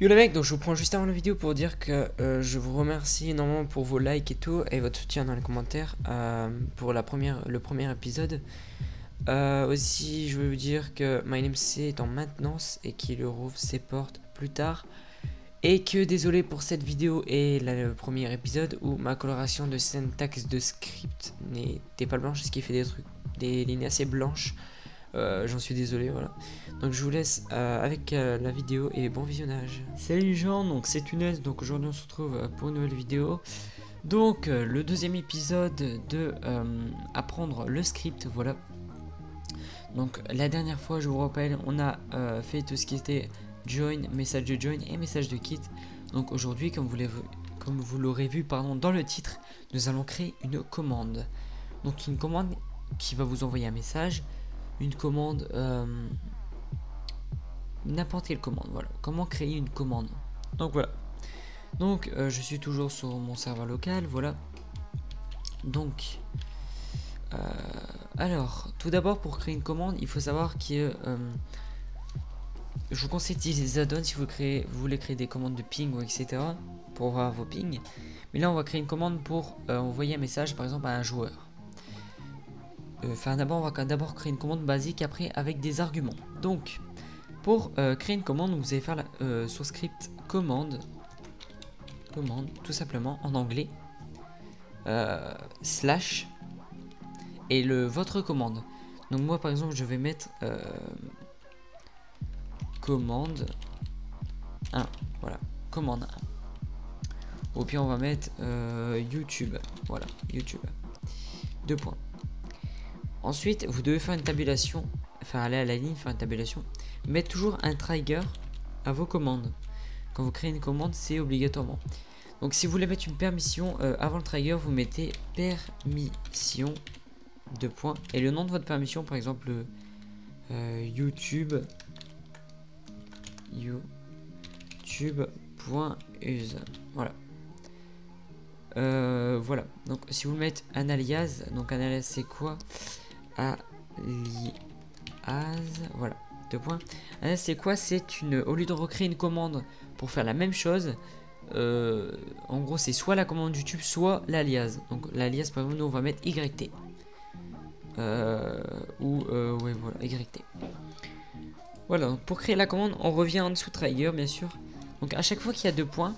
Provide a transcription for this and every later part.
Yo les mecs, donc je vous prends juste avant la vidéo pour dire que je vous remercie énormément pour vos likes et tout et votre soutien dans les commentaires pour le premier épisode. Aussi, je veux vous dire que MyNMC est en maintenance et qu'il rouvre ses portes plus tard. Et que désolé pour cette vidéo et le premier épisode où ma coloration de syntaxe de script n'était pas blanche, ce qui fait des lignes assez blanches. J'en suis désolé, voilà. Donc je vous laisse avec la vidéo et bon visionnage. Salut les gens, donc c'est Tunes, donc aujourd'hui on se retrouve pour une nouvelle vidéo. Donc le deuxième épisode de apprendre le script, voilà. Donc la dernière fois, je vous rappelle, on a fait tout ce qui était join, message de join et message de quit. Donc aujourd'hui, comme vous l'aurez vu dans le titre, nous allons créer une commande. Donc une commande qui va vous envoyer un message, une commande, n'importe quelle commande, voilà. Comment créer une commande. Donc voilà. Donc je suis toujours sur mon serveur local, voilà. Donc alors, tout d'abord pour créer une commande, il faut savoir que je vous conseille d'utiliser les add-ons si vous voulez créer des commandes de ping ou etc. pour voir vos pings. Mais là, on va créer une commande pour envoyer un message par exemple à un joueur. Enfin, d'abord, on va d'abord créer une commande basique après avec des arguments. Donc, pour créer une commande, vous allez faire sur script commande, tout simplement en anglais, slash et votre commande. Donc moi par exemple je vais mettre commande 1, voilà, commande 1. Au pire on va mettre YouTube, voilà, YouTube, 2 points. Ensuite vous devez faire une tabulation, enfin aller à la ligne, faire une tabulation, mettre toujours un trigger à vos commandes. Quand vous créez une commande, c'est obligatoirement. Donc si vous voulez mettre une permission avant le trigger, vous mettez permission 2 points et le nom de votre permission, par exemple YouTube youtube.use, voilà. Voilà, donc si vous mettez un alias, donc un alias c'est quoi? Alias, voilà, 2 points. Alias c'est quoi? C'est une, au lieu de recréer une commande pour faire la même chose, en gros c'est soit la commande YouTube soit l'alias. Donc l'alias par exemple nous on va mettre YT ouais voilà, YT. Voilà, donc pour créer la commande on revient en dessous trigger bien sûr. Donc à chaque fois qu'il y a 2 points,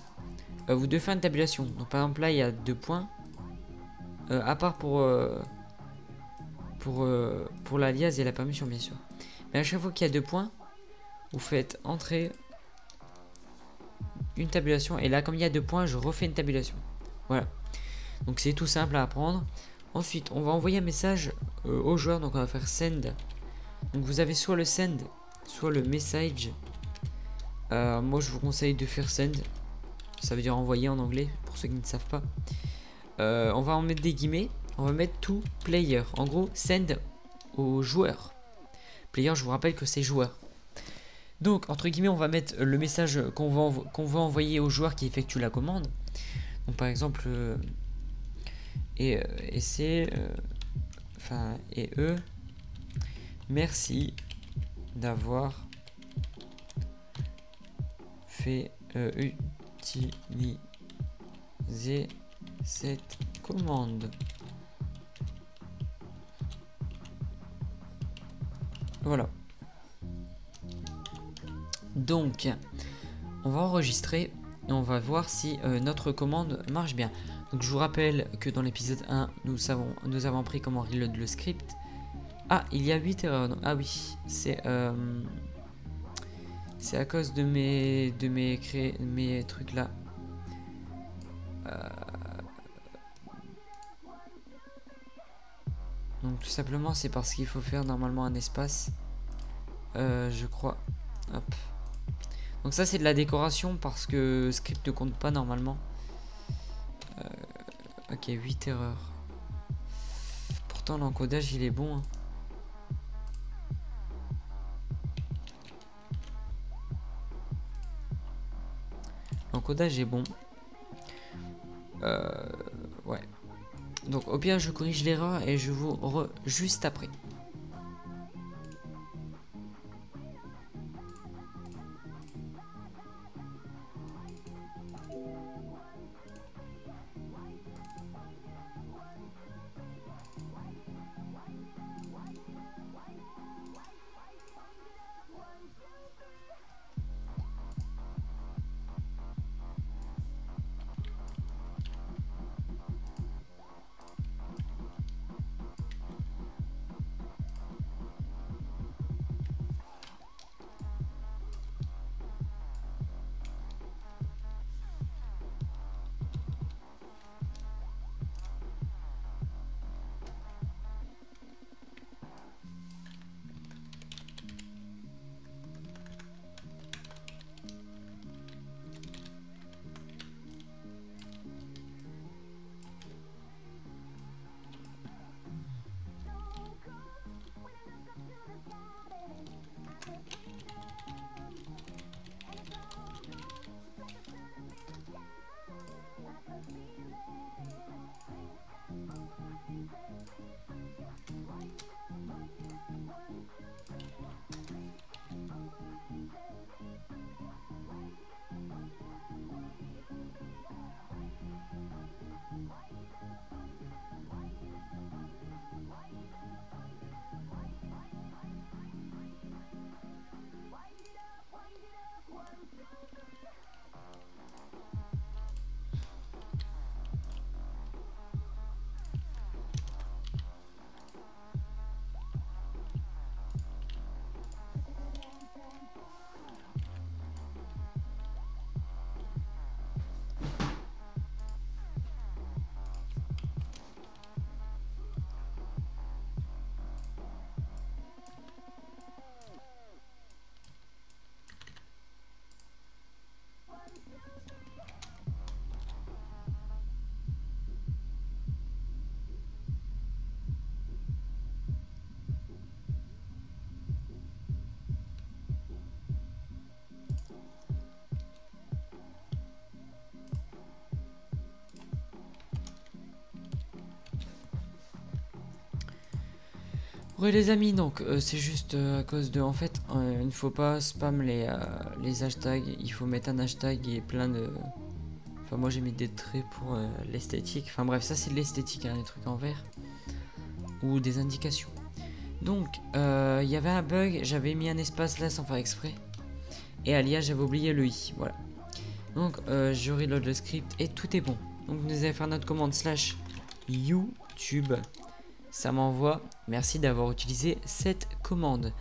vous devez faire une tabulation. Donc par exemple là il y a 2 points, à part pour l'alias et la permission bien sûr. Mais à chaque fois qu'il y a 2 points, vous faites entrer une tabulation et là comme il y a 2 points je refais une tabulation. Voilà, donc c'est tout simple à apprendre. Ensuite on va envoyer un message au joueur, donc on va faire send. Donc vous avez soit le send soit le message. Moi je vous conseille de faire send, ça veut dire envoyer en anglais pour ceux qui ne savent pas. On va en mettre des guillemets, on va mettre to player, en gros send au joueur. Player, je vous rappelle que c'est joueur. Donc entre guillemets on va mettre le message qu'on va envoyer au joueur qui effectue la commande. Donc par exemple et c'est enfin et eux merci d'avoir fait utiliser cette commande. Voilà. Donc on va enregistrer et on va voir si notre commande marche bien. Donc je vous rappelle que dans l'épisode 1 nous avons appris comment reload le script. Ah, il y a 8 erreurs. Donc, ah oui, c'est à cause de mes trucs là. Donc tout simplement c'est parce qu'il faut faire normalement un espace. Je crois. Hop. Donc ça c'est de la décoration parce que script ne compte pas normalement. Ok, 8 erreurs. Pourtant l'encodage il est bon. Hein. L'encodage est bon. Ouais. Donc au pire je corrige l'erreur et je vous juste après. Ouais les amis, donc c'est juste à cause de, en fait, il ne faut pas spam les hashtags, il faut mettre un hashtag et plein de... Enfin moi j'ai mis des traits pour l'esthétique, enfin bref ça c'est de l'esthétique, hein, des trucs en vert, ou des indications. Donc il y avait un bug, j'avais mis un espace là sans faire exprès, et à l'IA j'avais oublié le i, voilà. Donc je reload le script et tout est bon. Donc nous allons faire notre commande slash YouTube. Ça m'envoie, merci d'avoir utilisé cette commande.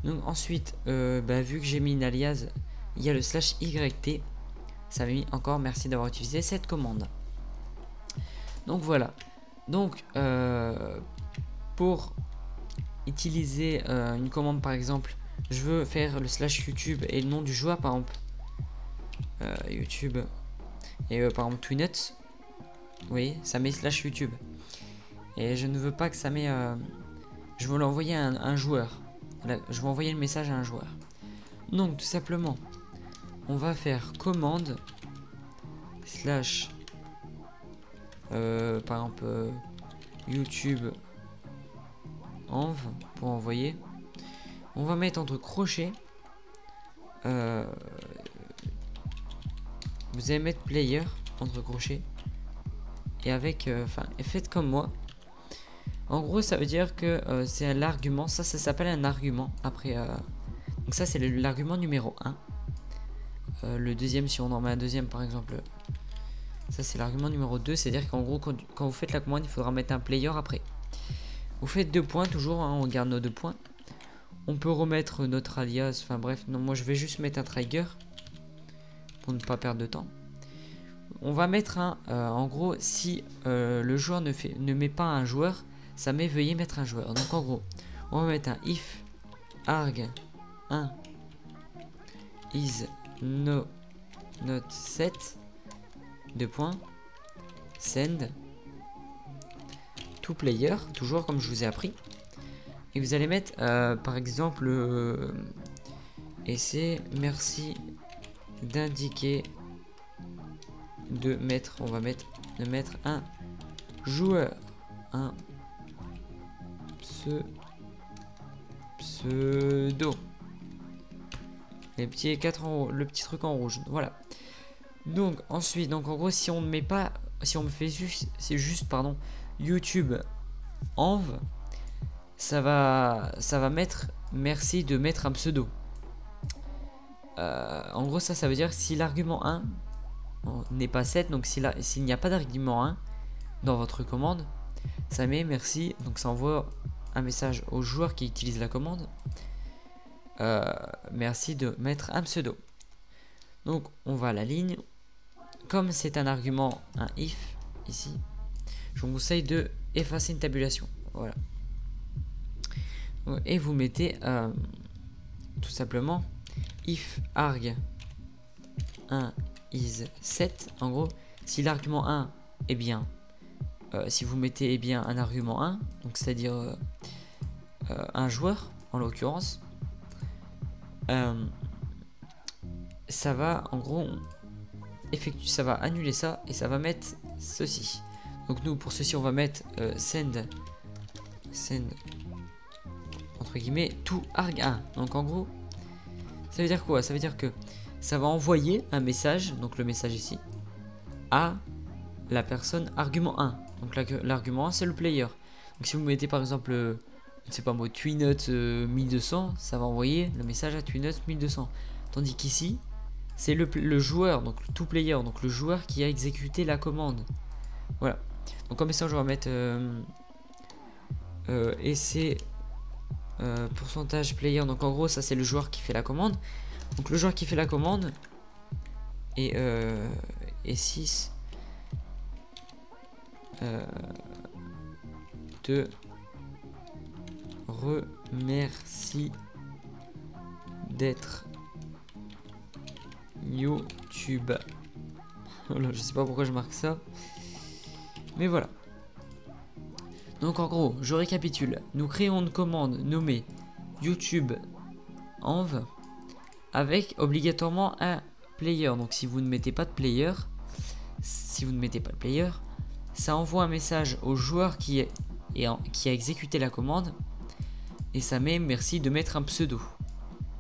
Donc ensuite, vu que j'ai mis une alias, il y a le slash YT. Ça m'a mis encore, merci d'avoir utilisé cette commande. Donc voilà. Donc pour utiliser une commande par exemple, je veux faire le slash YouTube et le nom du joueur par exemple. YouTube et par exemple Twinuts. Oui, ça met slash YouTube. Et je ne veux pas que ça met... je veux l'envoyer à un joueur. Là, je vais envoyer le message à un joueur. Donc tout simplement, on va faire commande slash par exemple YouTube env pour envoyer. On va mettre entre crochets. Vous allez mettre player entre crochets. Et avec... faites comme moi. En gros, ça veut dire que c'est l'argument. Ça s'appelle un argument. Après, donc ça, c'est l'argument numéro 1. Le deuxième, si on en met un deuxième, par exemple. Ça, c'est l'argument numéro 2. C'est-à-dire qu'en gros, quand vous faites la commande, il faudra mettre un player après. Vous faites 2 points, toujours. Hein, on garde nos 2 points. On peut remettre notre alias. Enfin bref, non, moi, je vais juste mettre un trigger. Pour ne pas perdre de temps. On va mettre un... en gros, si le joueur ne met pas un joueur... Ça met veuillez mettre un joueur. Donc en gros, on va mettre un if arg 1 is no not set 2 points send to player, toujours comme je vous ai appris. Et vous allez mettre par exemple et c'est merci d'indiquer de mettre, on va mettre de mettre un joueur, un pseudo, les petits 4 en haut, le petit truc en rouge, voilà. Donc ensuite, donc en gros, si on ne met pas, si on me fait juste, c'est juste pardon YouTube env, ça va mettre merci de mettre un pseudo. En gros, ça veut dire si l'argument 1 n'est pas 7, donc s'il n'y a pas d'argument 1 dans votre commande, ça met merci, donc ça envoie un message au joueur qui utilise la commande. Merci de mettre un pseudo. Donc on va à la ligne. Comme c'est un argument, un if ici, je vous conseille de effacer une tabulation. Voilà. Et vous mettez tout simplement if arg 1 is 7. En gros, si l'argument 1 est bien, si vous mettez bien un argument 1, donc c'est-à-dire un joueur en l'occurrence, ça va en gros ça va annuler ça et ça va mettre ceci. Donc nous pour ceci on va mettre send entre guillemets to arg 1. Donc en gros ça veut dire quoi? Ça veut dire que ça va envoyer un message, donc le message ici, à la personne argument 1. Donc l'argument 1 c'est le player. Donc si vous mettez par exemple je sais pas moi Twinuts 1200, ça va envoyer le message à Twinuts 1200. Tandis qu'ici c'est le joueur, donc le to player, donc le joueur qui a exécuté la commande. Voilà. Donc comme ça je vais mettre et c'est pourcentage player. Donc en gros ça c'est le joueur qui fait la commande. Donc le joueur qui fait la commande et 6 te remercie d'être YouTube. Voilà, je sais pas pourquoi je marque ça, mais voilà. Donc en gros, je récapitule. Nous créons une commande nommée YouTube env avec obligatoirement un player. Donc si vous ne mettez pas de player, ça envoie un message au joueur qui a exécuté la commande et ça met merci de mettre un pseudo.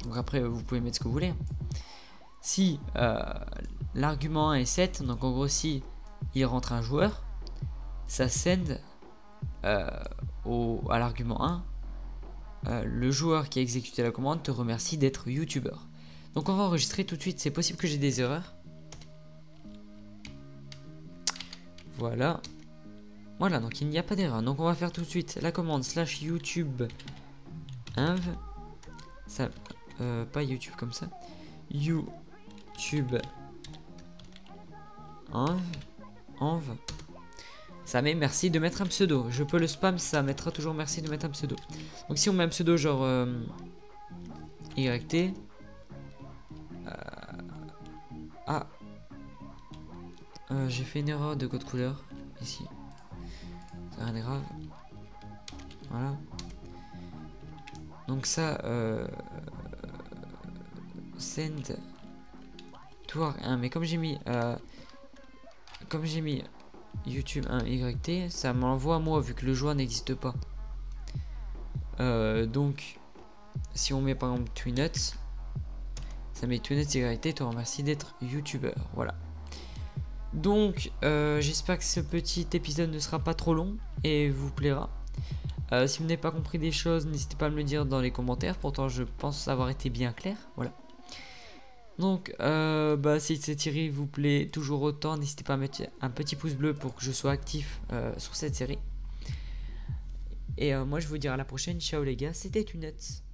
Donc après vous pouvez mettre ce que vous voulez. Si l'argument 1 est 7, donc en gros si il rentre un joueur, ça send à l'argument 1, le joueur qui a exécuté la commande te remercie d'être youtubeur. Donc on va enregistrer tout de suite, c'est possible que j'ai des erreurs. Voilà. Voilà, donc il n'y a pas d'erreur. Donc on va faire tout de suite la commande /youtube inv. Ça, pas YouTube comme ça. YouTube env. Ça met merci de mettre un pseudo. Je peux le spam, ça mettra toujours merci de mettre un pseudo. Donc si on met un pseudo genre YT. J'ai fait une erreur de code couleur ici. C'est rien de grave. Voilà. Donc ça send tour 1, mais comme j'ai mis YouTube 1 YT, ça m'envoie à moi vu que le joueur n'existe pas. Donc si on met par exemple Twinuts, ça met Twinuts YT, te remercie d'être youtubeur. Voilà. Donc j'espère que ce petit épisode ne sera pas trop long et vous plaira. Si vous n'avez pas compris des choses, n'hésitez pas à me le dire dans les commentaires. Pourtant je pense avoir été bien clair. Voilà. Donc si cette série vous plaît toujours autant, n'hésitez pas à mettre un petit pouce bleu pour que je sois actif sur cette série. Et moi je vous dis à la prochaine. Ciao les gars, c'était Twinuts.